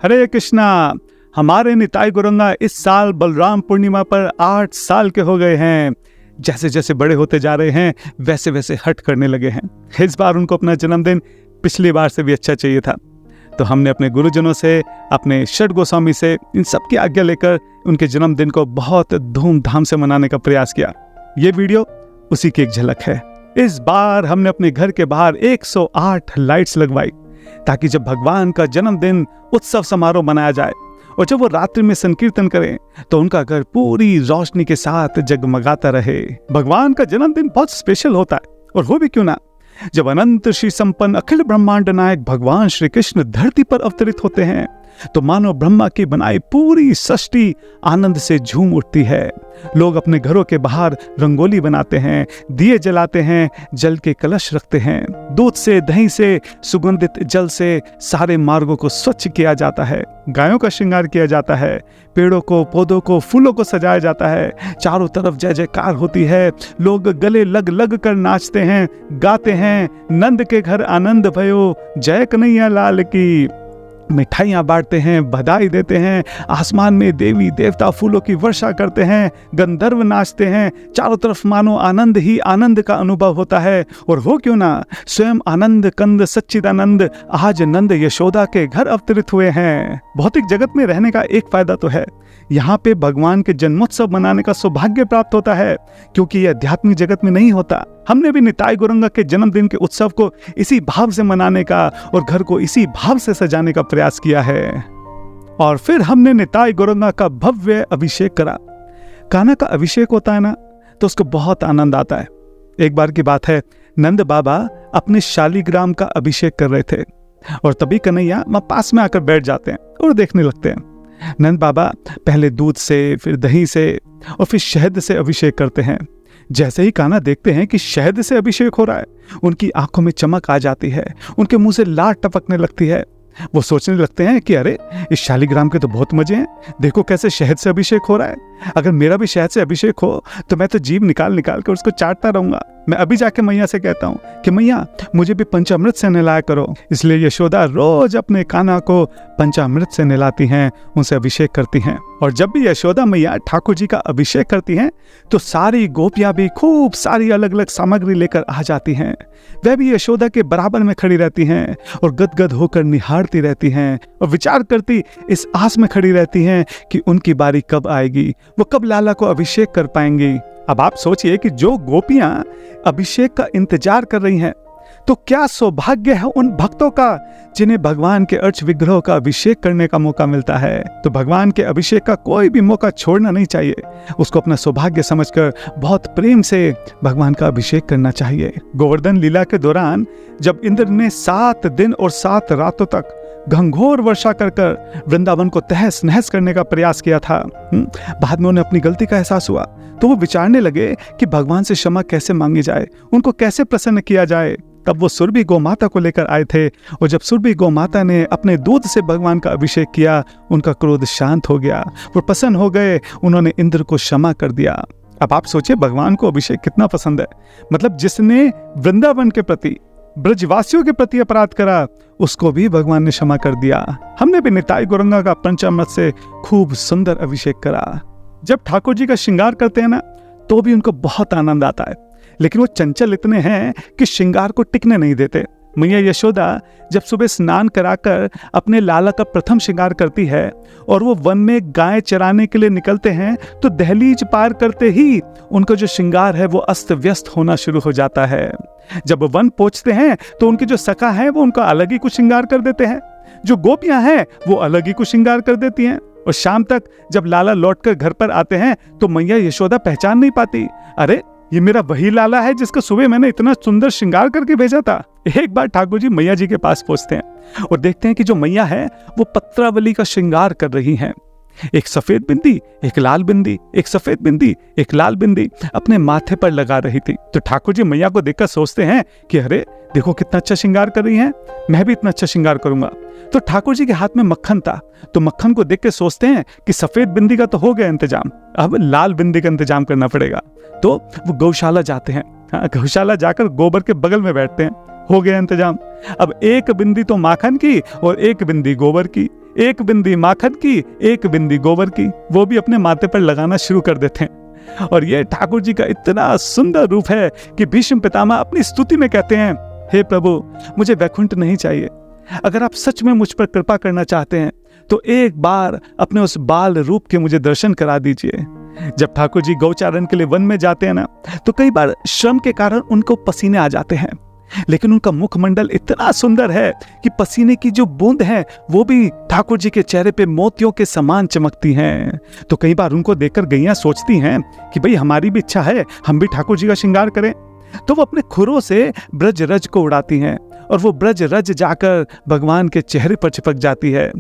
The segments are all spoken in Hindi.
हरे कृष्णा। हमारे निताई गौरंगा इस साल बलराम पूर्णिमा पर 8 साल के हो गए हैं। जैसे जैसे बड़े होते जा रहे हैं वैसे वैसे हट करने लगे हैं। इस बार उनको अपना जन्मदिन पिछली बार से भी अच्छा चाहिए था, तो हमने अपने गुरुजनों से, अपने षड गोस्वामी से, इन सब की आज्ञा लेकर उनके जन्मदिन को बहुत धूमधाम से मनाने का प्रयास किया। ये वीडियो उसी की एक झलक है। इस बार हमने अपने घर के बाहर 108 लाइट्स लगवाई ताकि जब भगवान का जन्मदिन उत्सव समारोह मनाया जाए और जब वो रात्रि में संकीर्तन करें तो उनका घर पूरी रोशनी के साथ जगमगाता रहे। भगवान का जन्मदिन बहुत स्पेशल होता है, और हो भी क्यों ना, जब अनंत श्री संपन्न अखिल ब्रह्मांड नायक भगवान श्री कृष्ण धरती पर अवतरित होते हैं तो मानो ब्रह्मा की बनाई पूरी सृष्टि आनंद से झूम उठती है। लोग अपने घरों के बाहर रंगोली बनाते हैं, दिए जलाते हैं, जल के कलश रखते हैं। दूध से, दही से, सुगंधित जल से सारे मार्गों को स्वच्छ किया जाता है। गायों का श्रृंगार किया जाता है। पेड़ों को, पौधों को, फूलों को सजाया जाता है। चारों तरफ जय जयकार होती है। लोग गले लग लग कर नाचते हैं, गाते हैं, नंद के घर आनंद भयो, जय कन्हैया लाल की। मिठाइयाँ बांटते हैं, बधाई देते हैं। आसमान में देवी देवता फूलों की वर्षा करते हैं, गंधर्व नाचते हैं। चारों तरफ मानो आनंद ही आनंद का अनुभव होता है। और हो क्यों ना, स्वयं आनंद कंद सच्चिदानंद आज नंद यशोदा के घर अवतरित हुए हैं। भौतिक जगत में रहने का एक फायदा तो है, यहाँ पे भगवान के जन्मोत्सव मनाने का सौभाग्य प्राप्त होता है, क्योंकि यह आध्यात्मिक जगत में नहीं होता। हमने भी निताई गौरंगा के जन्मदिन के उत्सव को इसी भाव से मनाने का और घर को इसी भाव से सजाने का प्रयास किया है। और फिर हमने निताई गौरंगा का भव्य अभिषेक करा। कान्हा का अभिषेक होता है ना, तो उसको बहुत आनंद आता है। एक बार की बात है, नंद बाबा अपने शालीग्राम का अभिषेक कर रहे थे और तभी कन्हैया वहां पास में आकर बैठ जाते हैं और देखने लगते हैं। नंद बाबा पहले दूध से, फिर दही से और फिर शहद से अभिषेक करते हैं। जैसे ही कान्हा देखते हैं कि शहद से अभिषेक हो रहा है, उनकी आंखों में चमक आ जाती है, उनके मुंह से लार टपकने लगती है। वो सोचने लगते हैं कि अरे, इस शालीग्राम के तो बहुत मजे हैं, देखो कैसे शहद से अभिषेक हो रहा है। अगर मेरा भी शहद से अभिषेक हो तो मैं तो जीभ निकाल निकाल कर उसको चाटता रहूंगा। मैं अभी जाके मैया से कहता हूँ कि मैया मुझे भी पंचामृत से नहलाया करो। इसलिए यशोदा रोज अपने कान्हा को पंचामृत से नहलाती हैं, उनसे अभिषेक करती हैं। और जब भी यशोदा मैया ठाकुर जी का अभिषेक करती हैं तो सारी गोपियां भी खूब सारी अलग अलग सामग्री लेकर आ जाती हैं। वह भी यशोदा के बराबर में खड़ी रहती हैं और गदगद होकर निहारती रहती हैं और विचार करती, इस आस में खड़ी रहती हैं कि उनकी बारी कब आएगी, वो कब लाला को अभिषेक कर पाएंगी। अब आप सोचिए कि जो गोपियां अभिषेक का इंतजार कर रही हैं, तो क्या सौभाग्य है उन भक्तों का जिन्हें भगवान के अर्च विग्रह का अभिषेक करने का मौका मिलता है। तो भगवान के अभिषेक का कोई भी मौका छोड़ना नहीं चाहिए, उसको अपना सौभाग्य समझकर बहुत प्रेम से भगवान का अभिषेक करना चाहिए। गोवर्धन लीला के दौरान जब इंद्र ने 7 दिन और 7 रातों तक घंघोर वर्षा कर कर वृंदावन को तहस नहस करने का प्रयास किया था, बाद में उन्हें अपनी गलती का एहसास हुआ तो वो विचारने लगे कि भगवान से क्षमा कैसे मांगी जाए, उनको कैसे प्रसन्न किया जाए। तब वो सुरभि गौ माता को लेकर आए थे और जब सुरभि गौ माता ने अपने दूध से भगवान का अभिषेक किया, उनका क्रोध शांत हो गया, वो प्रसन्न हो गए, उन्होंने इंद्र को क्षमा कर दिया। अब आप सोचिए भगवान को अभिषेक कितना पसंद है। मतलब जिसने वृंदावन के प्रति, ब्रजवासियों के प्रति अपराध करा, उसको भी भगवान ने क्षमा कर दिया। हमने भी निताई गौरंगा का पंचामृत से खूब सुंदर अभिषेक करा। जब ठाकुर जी का श्रृंगार करते हैं ना, तो भी उनको बहुत आनंद आता है, लेकिन वो चंचल इतने हैं कि श्रृंगार को टिकने नहीं देते। मैया यशोदा जब सुबह स्नान कराकर अपने लाला का प्रथम श्रृंगार करती है और वो वन में गाय चराने के लिए निकलते हैं, तो दहलीज पार करते ही उनका जो श्रृंगार है वो अस्त व्यस्त होना शुरू हो जाता है। जब वो वन पहुंचते हैं तो उनके जो सखा है वो उनका अलग ही कुछ श्रृंगार कर देते हैं, जो गोपियां हैं वो अलग ही कुछ श्रृंगार कर देती हैं। और शाम तक जब लाला लौटकर घर पर आते हैं तो मैया यशोदा पहचान नहीं पाती, अरे ये मेरा वही लाला है जिसका सुबह मैंने इतना सुंदर श्रृंगार करके भेजा था। एक बार ठाकुर जी मैया जी के पास पहुंचते हैं और देखते हैं कि जो मैया है वो पत्रावली का श्रृंगार कर रही हैं। एक सफेद बिंदी, एक लाल बिंदी, एक सफेद बिंदी, एक लाल बिंदी अपने माथे पर लगा रही थी। तो ठाकुर जी मैया को देखकर सोचते हैं कि अरे देखो कितना अच्छा श्रृंगार कर रही हैं, मैं भी इतना अच्छा श्रृंगार करूंगा। तो ठाकुर जी के हाथ में मक्खन था, तो मक्खन को देख के सोचते हैं कि सफेद बिंदी का तो हो गया इंतजाम, अब लाल बिंदी का इंतजाम करना पड़ेगा। तो वो गौशाला जाते हैं, गौशाला जाकर गोबर के बगल में बैठते हैं, हो गया इंतजाम। अब एक बिंदी तो माखन की और एक बिंदी गोबर की, एक बिंदी माखन की, एक बिंदी गोबर की, वो भी अपने माथे पर लगाना शुरू कर देते हैं। और ये ठाकुर जी का इतना सुंदर रूप है कि भीष्म पितामह अपनी स्तुति में कहते हैं, हे प्रभु, मुझे वैकुंठ नहीं चाहिए। अगर आप सच में मुझ पर कृपा करना चाहते हैं तो एक बार अपने उस बाल रूप के मुझे दर्शन करा दीजिए। जब ठाकुर जी गौचारण के लिए वन में जाते हैं ना, तो कई बार श्रम के कारण उनको पसीने आ जाते हैं, लेकिन उनका मुखमंडल इतना सुंदर है कि पसीने की जो बूंद है वो भी ठाकुर जी के चेहरे पे मोतियों के समान चमकती हैं। तो कई बार उनको देखकर गैया सोचती हैं कि भाई हमारी भी इच्छा है, हम भी ठाकुर जी का श्रृंगार करें। तो वो अपने खुरों से ब्रज रज को उड़ाती हैं और वो ब्रज रज जाकर भगवान के चेहरे पर चिपक जाती है।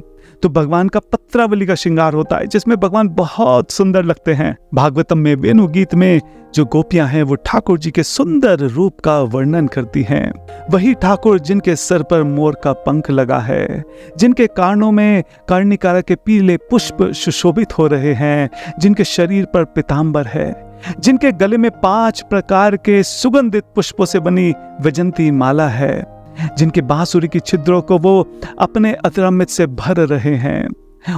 तो भगवान का पत्रावली का श्रृंगार होता है, जिसमें भगवान बहुत सुंदर लगते हैं। भागवतम में वेणु गीत में जो गोपियां हैं वो ठाकुर जी के सुंदर रूप का वर्णन करती हैं। वही ठाकुर जिनके सर पर मोर का पंख लगा है, जिनके कानों में कर्णिकारा के पीले पुष्प सुशोभित हो रहे हैं, जिनके शरीर पर पीतांबर है, जिनके गले में 5 प्रकार के सुगंधित पुष्पों से बनी वैजंती माला है, जिनके बांसुरी की छिद्रों को वो अपने अतरमित से भर रहे हैं।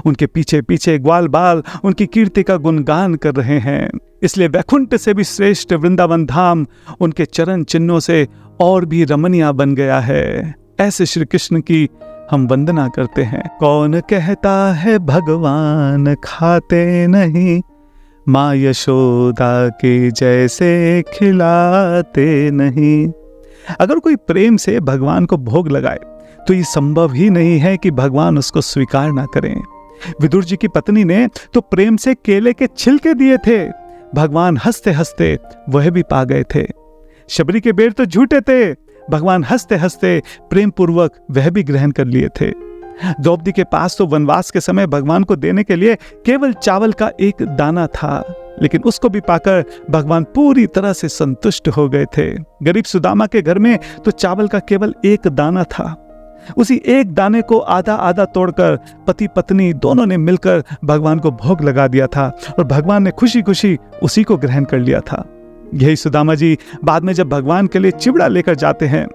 उनके पीछे पीछे ग्वाल बाल उनकी कीर्ति का गुणगान कर रहे हैं। इसलिए वैकुंठ से भी श्रेष्ठ वृंदावन धाम उनके चरण चिन्हों से और भी रमणीय बन गया है। ऐसे श्री कृष्ण की हम वंदना करते हैं। कौन कहता है भगवान खाते नहीं, माँ यशोदा के जैसे खिलाते नहीं। अगर कोई प्रेम से भगवान को भोग लगाए तो ये संभव ही नहीं है कि भगवान उसको स्वीकार ना करें। विदुर जी की पत्नी ने तो प्रेम से केले के छिलके दिए थे, भगवान हंसते हंसते वह भी पा गए थे। शबरी के बेर तो झूठे थे, भगवान हंसते हंसते प्रेम पूर्वक वह भी ग्रहण कर लिए थे। द्रौपदी के पास तो वनवास के समय भगवान को देने के लिए केवल चावल का एक दाना था, लेकिन उसको भी पाकर भगवान पूरी तरह से संतुष्ट हो गए थे। गरीब सुदामा के घर में तो चावल का केवल एक दाना था। उसी एक दाने को आधा आधा तोड़कर पति पत्नी दोनों ने मिलकर भगवान को भोग लगा दिया था और भगवान ने खुशी खुशी उसी को ग्रहण कर लिया था। यही सुदामा जी बाद में जब भगवान के लिए चिवड़ा लेकर जाते हैं,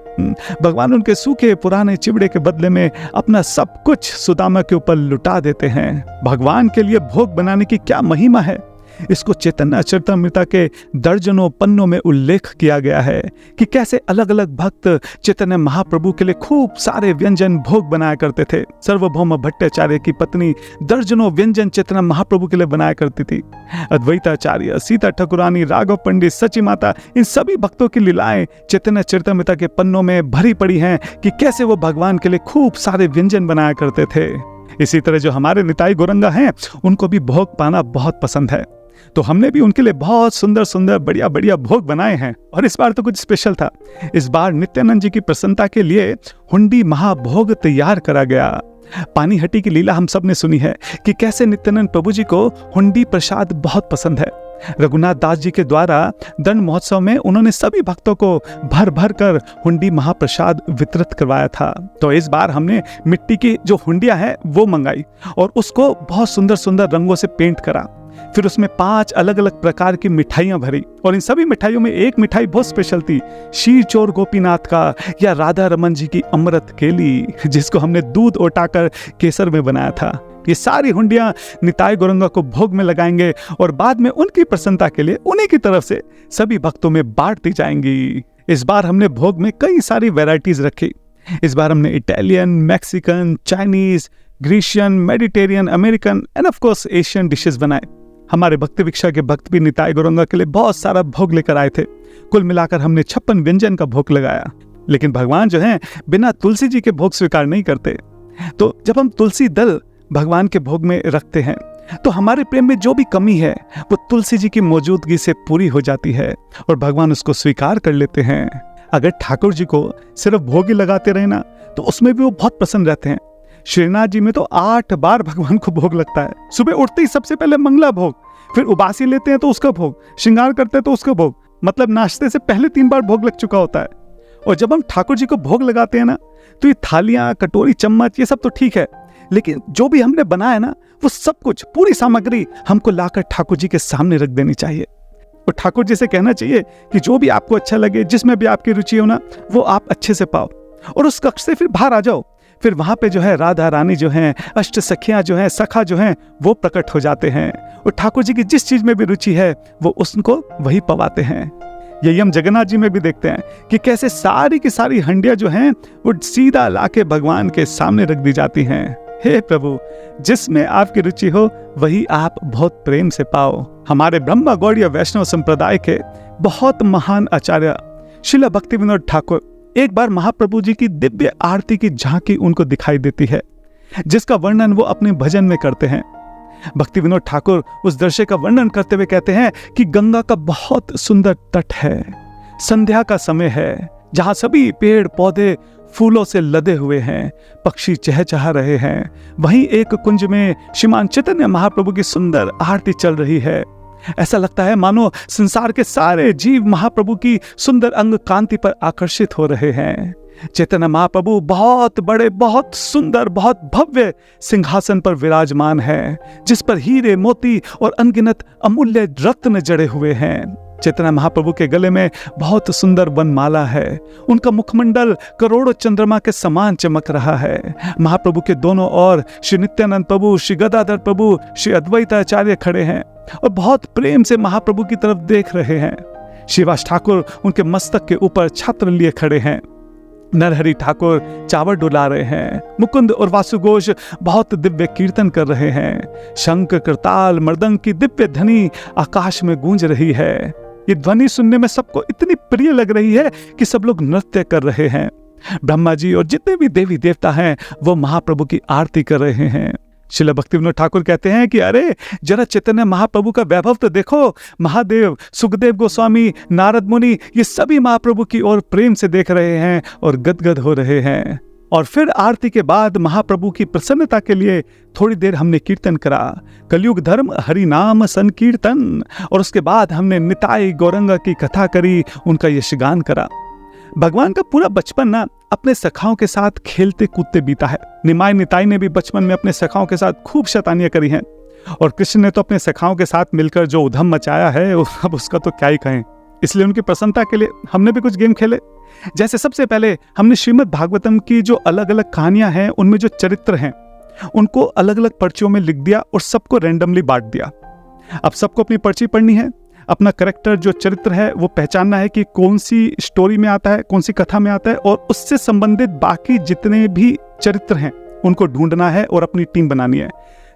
भगवान उनके सूखे पुराने चिवड़े के बदले में अपना सब कुछ सुदामा के ऊपर लुटा देते हैं। भगवान के लिए भोग बनाने की क्या महिमा है, इसको चैतन्य चरितामृत के दर्जनों पन्नों में उल्लेख किया गया है कि कैसे अलग अलग भक्त चैतन्य महाप्रभु के लिए खूब सारे व्यंजन भोग बनाया करते थे। सार्वभौम भट्टाचार्य की पत्नी दर्जनों व्यंजन चैतन्य महाप्रभु के लिए बनाया करती थी। अद्वैताचार्य, सीता ठाकुरानी, राघव पंडित, सची माता, इन सभी भक्तों की लीलाएं चैतन्य चरितामृत के पन्नों में भरी पड़ी हैं कि कैसे वो भगवान के लिए खूब सारे व्यंजन बनाया करते थे। इसी तरह जो हमारे निताई गौरंगा हैं, उनको भी भोग पाना बहुत पसंद है, तो हमने भी उनके लिए बहुत सुंदर सुंदर बढ़िया बढ़िया भोग बनाए हैं। और इस बार तो कुछ स्पेशल था। इस बार नित्यानंद जी की प्रसन्नता के लिए हुंडी महाभोग तैयार करा गया। पानीहट्टी की लीला हम सब ने सुनी है कि कैसे नित्यानंद प्रभु जी को हुंडी प्रसाद बहुत पसंद है। रघुनाथ दास जी के द्वारा दंड महोत्सव में उन्होंने सभी भक्तों को भर भर कर हुंडी महाप्रसाद वितरित करवाया था। तो इस बार हमने मिट्टी की जो हुंडियां हैं वो मंगाई और उसको बहुत सुंदर सुंदर रंगों से पेंट करा। फिर उसमें 5 अलग अलग प्रकार की मिठाइयां भरी और इन सभी मिठाइयों में एक मिठाई बहुत स्पेशल थी, शीर चोर गोपीनाथ का या राधा रमन जी की अमृत केली, जिसको हमने दूध ओटाकर केसर में बनाया था। ये सारी हुंडियां निताई गौरंगा को भोग में लगाएंगे और बाद में उनकी प्रसन्नता के लिए उन्हीं की तरफ से सभी भक्तों में बांट दी जाएंगी। इस बार हमने भोग में कई सारी वैरायटीज रखी। इस बार हमने Italian, Mexican, Chinese, Grecian, Mediterranean, American end of course Asian dishes बनाए। हमारे भक्ति भिक्षा के भक्त भी निताई गौरंगा के लिए बहुत सारा भोग लेकर आए थे। कुल मिलाकर हमने 56 व्यंजन का भोग लगाया। लेकिन भगवान जो हैं बिना तुलसी जी के भोग स्वीकार नहीं करते। तो जब हम तुलसी दल भगवान के भोग में रखते हैं तो हमारे प्रेम में जो भी कमी है वो तुलसी जी की मौजूदगी से पूरी हो जाती है और भगवान उसको स्वीकार कर लेते हैं। अगर ठाकुर जी को सिर्फ भोग ही लगाते रहे ना तो उसमें भी वो बहुत प्रसन्न रहते हैं। श्रीनाथ जी में तो 8 बार भगवान को भोग लगता है। सुबह उठते ही सबसे पहले मंगला भोग, फिर उबासी लेते हैं तो उसका भोग, श्रृंगार करते हैं तो उसका भोग, मतलब नाश्ते से पहले 3 बार भोग लग चुका होता है। और जब हम ठाकुर जी को भोग लगाते हैं ना तो ये थालियां, कटोरी, चम्मच ये सब तो ठीक है, लेकिन जो भी हमने बनाया ना वो सब कुछ पूरी सामग्री हमको लाकर ठाकुर जी के सामने रख देनी चाहिए। और ठाकुर जी से कहना चाहिए कि जो भी आपको अच्छा लगे, जिसमें भी आपकी रुचि हो ना, वो आप अच्छे से पाओ और उस कक्ष से फिर बाहर आ जाओ। फिर वहां पे जो है राधा रानी जो हैं, अष्ट सखियां जो हैं, सखा जो हैं, वो प्रकट हो जाते हैं और ठाकुर जी की जिस चीज में भी रुचि है वो उसको वही पवाते हैं। यही हम जगन्नाथ जी में भी देखते हैं कि कैसे सारी की सारी हंडियां जो हैं वो सीधा लाके भगवान के सामने रख दी जाती हैं। हे प्रभु, जिसमें आपकी रुचि हो वही आप बहुत प्रेम से पाओ। हमारे ब्रह्म गौड़ीय वैष्णव संप्रदाय के बहुत महान आचार्य श्रील भक्ति विनोद ठाकुर एक बार महाप्रभु जी की दिव्य आरती की झांकी उनको दिखाई देती है, जिसका वर्णन वो अपने भजन में करते हैं। भक्ति विनोद ठाकुर उस दृश्य का वर्णन करते हुए कहते हैं कि गंगा का बहुत सुंदर तट है, संध्या का समय है, जहां सभी पेड़ पौधे फूलों से लदे हुए हैं, पक्षी चहचहा रहे हैं। वहीं एक कुंज में श्रीमान चैतन्य महाप्रभु की सुंदर आरती चल रही है। ऐसा लगता है मानो संसार के सारे जीव महाप्रभु की सुंदर अंग कांति पर आकर्षित हो रहे हैं। चैतन्य महाप्रभु बहुत बड़े, बहुत सुंदर, बहुत भव्य सिंहासन पर विराजमान है, जिस पर हीरे मोती और अनगिनत अमूल्य रत्न जड़े हुए हैं। चैतन्य महाप्रभु के गले में बहुत सुंदर वनमाला है। उनका मुखमंडल करोड़ों चंद्रमा के समान चमक रहा है। महाप्रभु के दोनों ओर श्री नित्यानंद प्रभु, श्री गदाधर प्रभु, श्री अद्वैताचार्य खड़े हैं और बहुत प्रेम से महाप्रभु की तरफ देख रहे हैं। श्रीवास ठाकुर उनके मस्तक के ऊपर छत्र लिए खड़े हैं। नरहरि ठाकुर चावल डुला रहे हैं। मुकुंद और वासुघोष बहुत दिव्य कीर्तन कर रहे हैं। शंख, करताल, मृदंग की दिव्य ध्वनि आकाश में गूंज रही है। ये ध्वनि सुनने में सबको इतनी प्रिय लग रही है कि सब लोग नृत्य कर रहे हैं। ब्रह्मा जी और जितने भी देवी देवता हैं वो महाप्रभु की आरती कर रहे हैं। श्रील भक्ति विनोद ठाकुर कहते हैं कि अरे जरा चैतन्य महाप्रभु का वैभव तो देखो। महादेव, सुखदेव गोस्वामी, नारद मुनि, ये सभी महाप्रभु की ओर प्रेम से देख रहे हैं और गदगद हो रहे हैं। और फिर आरती के बाद महाप्रभु की प्रसन्नता के लिए थोड़ी देर हमने कीर्तन करा, कलयुग धर्म हरि नाम संकीर्तन। और उसके बाद हमने निताई गौरंगा की कथा करी, उनका यशगान करा। भगवान का पूरा बचपन ना अपने सखाओं के साथ खेलते कूदते बीता है। निमाई निताई ने भी बचपन में अपने सखाओं के साथ खूब शैतानियां करी हैं और कृष्ण ने तो अपने सखाओं के साथ मिलकर जो उधम मचाया है अब उसका तो क्या ही कहें। इसलिए उनकी प्रसन्नता के लिए हमने भी कुछ गेम खेले। जैसे सबसे पहले हमने श्रीमद् भागवतम की जो अलग अलग कहानियां हैं उनमें जो चरित्र हैं उनको अलग अलग पर्चियों में लिख दिया और सबको रैंडमली बांट दिया। अब सबको अपनी पर्ची पढ़नी है, अपना करेक्टर जो चरित्र है वो पहचानना है कि कौन सी स्टोरी में आता है, कौन सी कथा में आता है, और उससे संबंधित बाकी जितने भी चरित्र हैं उनको ढूंढना है और अपनी टीम बनानी है।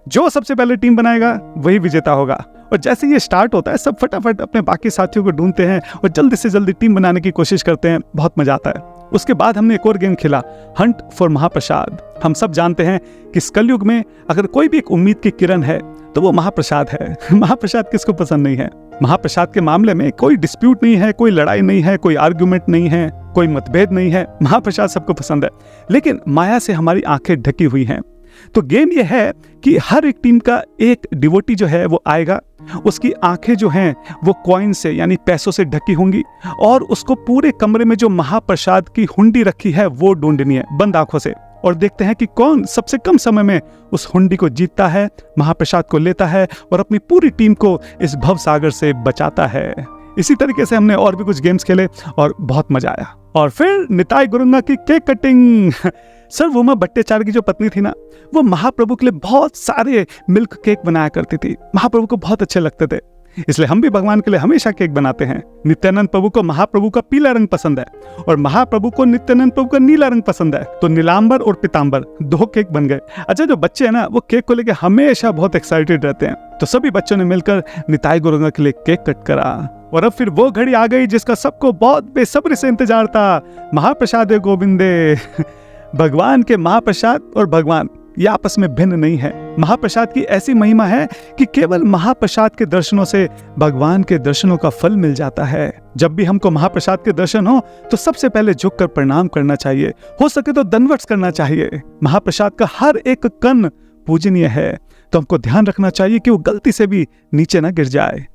जो सबसे पहले टीम बनाएगा वही विजेता होगा। और जैसे ये स्टार्ट होता है सब फटाफट अपने बाकी साथियों को ढूंढते हैं और जल्दी से जल्दी टीम बनाने की कोशिश करते हैं। बहुत मजा आता है। उसके बाद हमने एक और गेम खेला, हंट फॉर महाप्रसाद। हम सब जानते हैं कि इस कलयुग में अगर कोई भी एक उम्मीद की किरण है तो वो महाप्रसाद है। महाप्रसाद किसको पसंद नहीं है? महाप्रसाद के मामले में कोई डिस्प्यूट नहीं है, कोई लड़ाई नहीं है, कोई आर्ग्यूमेंट नहीं है, कोई मतभेद नहीं है। महाप्रसाद सबको पसंद है। लेकिन माया से हमारी आंखें ढकी हुई हैं। तो गेम ये है कि हर एक टीम का एक डिवोटी जो है वो आएगा, उसकी आंखें जो हैं वो कॉइन से यानी पैसों से ढकी होंगी और उसको पूरे कमरे में जो महाप्रसाद की हुंडी रखी है वो ढूंढनी है बंद आंखों से। और देखते हैं कि कौन सबसे कम समय में उस हुंडी को जीतता है, महाप्रसाद को लेता है और अपनी पूरी टीम को इस भव सागर से बचाता है। इसी तरीके से हमने और भी कुछ गेम्स खेले और बहुत मजा आया। और फिर निताई गौरंगा की केक कटिंग। सर्वभौमा भट्टाचार्य की जो पत्नी थी ना, वो महाप्रभु के लिए बहुत सारे मिल्क केक बनाया करती थी। महाप्रभु को बहुत अच्छे लगते थे, इसलिए हम भी भगवान के लिए हमेशा केक बनाते हैं। नित्यानंद प्रभु को महाप्रभु का पीला रंग पसंद है और महाप्रभु को नित्यानंद प्रभु का नीला रंग पसंद है, तो नीलांबर और पीतांबर 2 केक बन गए। अच्छा, जो बच्चे हैं ना वो केक को लेकर हमेशा बहुत एक्साइटेड रहते हैं, तो सभी बच्चों ने मिलकर निताई गौरंगा के लिए केक कट करा। और अब फिर वो घड़ी आ गई जिसका सबको बहुत बेसब्री से इंतजार था, महाप्रसाद गोविंदे। भगवान के महाप्रसाद और भगवान ये आपस में भिन्न नहीं है। महाप्रसाद की ऐसी महिमा है कि केवल महाप्रसाद के दर्शनों से भगवान के दर्शनों का फल मिल जाता है। जब भी हमको महाप्रसाद के दर्शन हो तो सबसे पहले झुककर प्रणाम करना चाहिए, हो सके तो दंडवत करना चाहिए। महाप्रसाद का हर एक कण पूजनीय है, तो हमको ध्यान रखना चाहिए कि वो गलती से भी नीचे ना गिर जाए।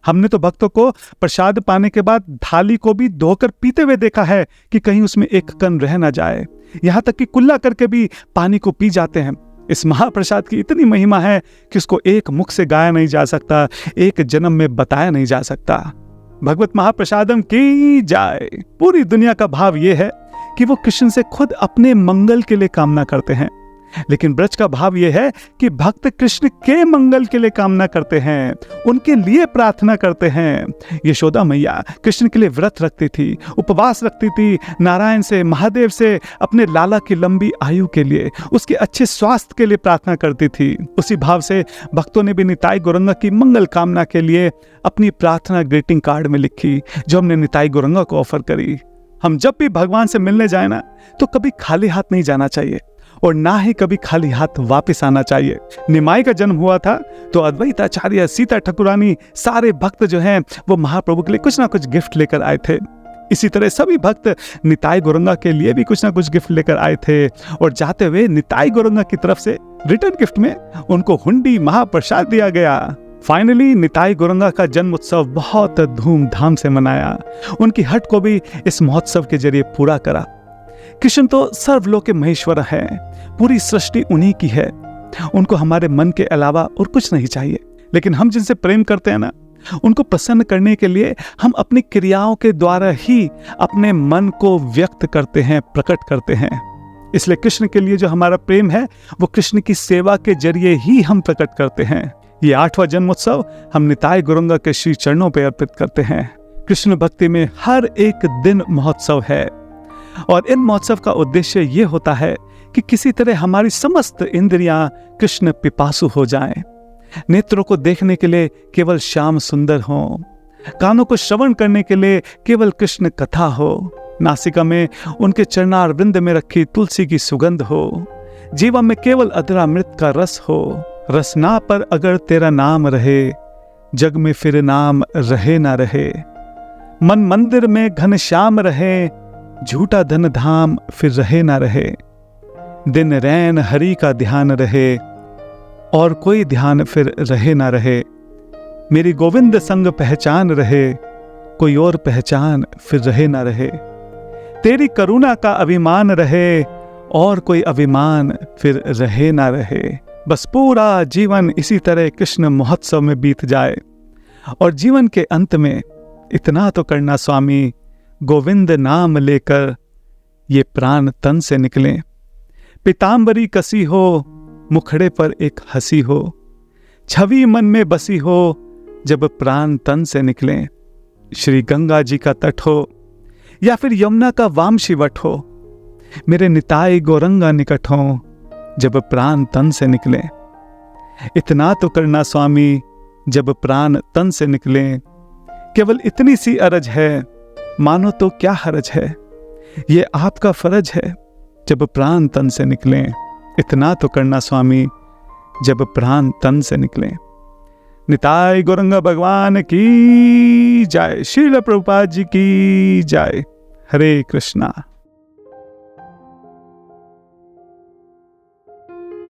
हमने तो भक्तों को प्रसाद पाने के बाद थाली को भी धोकर पीते हुए देखा है कि कहीं उसमें एक कण रह ना जाए। यहाँ तक कि कुल्ला करके भी पानी को पी जाते हैं। इस महाप्रसाद की इतनी महिमा है कि उसको एक मुख से गाया नहीं जा सकता, एक जन्म में बताया नहीं जा सकता। भगवत महाप्रसादम की जाए। पूरी दुनिया का भाव ये है कि वो कृष्ण से खुद अपने मंगल के लिए कामना करते हैं, लेकिन ब्रज का भाव यह है कि भक्त कृष्ण के मंगल के लिए कामना करते हैं, उनके लिए प्रार्थना करते हैं। यशोदा मैया कृष्ण के लिए व्रत रखती थी, उपवास रखती थी, नारायण से, महादेव से अपने लाला की लंबी आयु के लिए, उसके अच्छे स्वास्थ्य के लिए प्रार्थना करती थी। उसी भाव से भक्तों ने भी निताई गौरंगा की मंगल कामना के लिए अपनी प्रार्थना ग्रीटिंग कार्ड में लिखी, जो हमने निताई गौरंगा को ऑफर करी। हम जब भी भगवान से मिलने जाए ना, तो कभी खाली हाथ नहीं जाना चाहिए और ना ही कभी खाली हाथ वापस आना चाहिए। निमाई का जन्म हुआ था तो अद्वैत आचार्य, सीता ठाकुरानी, सारे भक्त जो हैं वो महाप्रभु के लिए कुछ ना कुछ गिफ्ट लेकर आए थे। इसी तरह सभी भक्त निताई गौरंगा के लिए भी कुछ ना कुछ गिफ्ट लेकर आए थे, और जाते हुए निताई गौरंगा की तरफ से रिटर्न गिफ्ट में उनको हुंडी महाप्रसाद दिया गया। फाइनली निताई गौरंगा का जन्म उत्सव बहुत धूमधाम से मनाया। उनकी हट को भी इस महोत्सव के जरिए पूरा करा। कृष्ण तो सर्वलोक के महेश्वर हैं, पूरी सृष्टि उन्हीं की है, उनको हमारे मन के अलावा और कुछ नहीं चाहिए। लेकिन हम जिनसे प्रेम करते हैं ना, उनको प्रसन्न करने के लिए हम अपनी क्रियाओं के द्वारा ही अपने मन को व्यक्त करते हैं, प्रकट करते हैं। इसलिए कृष्ण के लिए जो हमारा प्रेम है वो कृष्ण की सेवा के जरिए ही हम प्रकट करते हैं। ये 8वां जन्मोत्सव हम निताई गौरंगा के श्री चरणों पर अर्पित करते हैं। कृष्ण भक्ति में हर एक दिन महोत्सव है, और इन महोत्सव का उद्देश्य ये होता है कि किसी तरह हमारी समस्त इंद्रियां कृष्ण पिपासु हो जाएं, नेत्रों को देखने के लिए केवल श्याम सुंदर हो, कानों को श्रवण करने के लिए केवल कृष्ण कथा हो, नासिका में उनके चरणार वृंद में रखी तुलसी की सुगंध हो, जीवन में केवल अधरामृत का रस हो। रसना पर अगर तेरा नाम रहे, जग में फिर नाम रहे ना रहे। मन मंदिर में घनश्याम रहे, झूठा धन धाम फिर रहे ना रहे। दिन रैन हरि का ध्यान रहे, और कोई ध्यान फिर रहे ना रहे। मेरी गोविंद संग पहचान रहे, कोई और पहचान फिर रहे ना रहे। तेरी करुणा का अभिमान रहे, और कोई अभिमान फिर रहे ना रहे। बस पूरा जीवन इसी तरह कृष्ण महोत्सव में बीत जाए, और जीवन के अंत में इतना तो करना स्वामी, गोविंद नाम लेकर ये प्राण तन से निकले। पीतांबरी कसी हो, मुखड़े पर एक हंसी हो, छवि मन में बसी हो, जब प्राण तन से निकले। श्री गंगा जी का तट हो या फिर यमुना का वामशिवट हो, मेरे निताई गौरंगा निकट हो, जब प्राण तन से निकले। इतना तो करना स्वामी, जब प्राण तन से निकले। केवल इतनी सी अरज है, मानो तो क्या हरज है, ये आपका फर्ज है, जब प्राण तन से निकले। इतना तो करना स्वामी, जब प्राण तन से निकले। निताई गौरंगा भगवान की जय। श्रील प्रभुपाद जी की जय। हरे कृष्णा।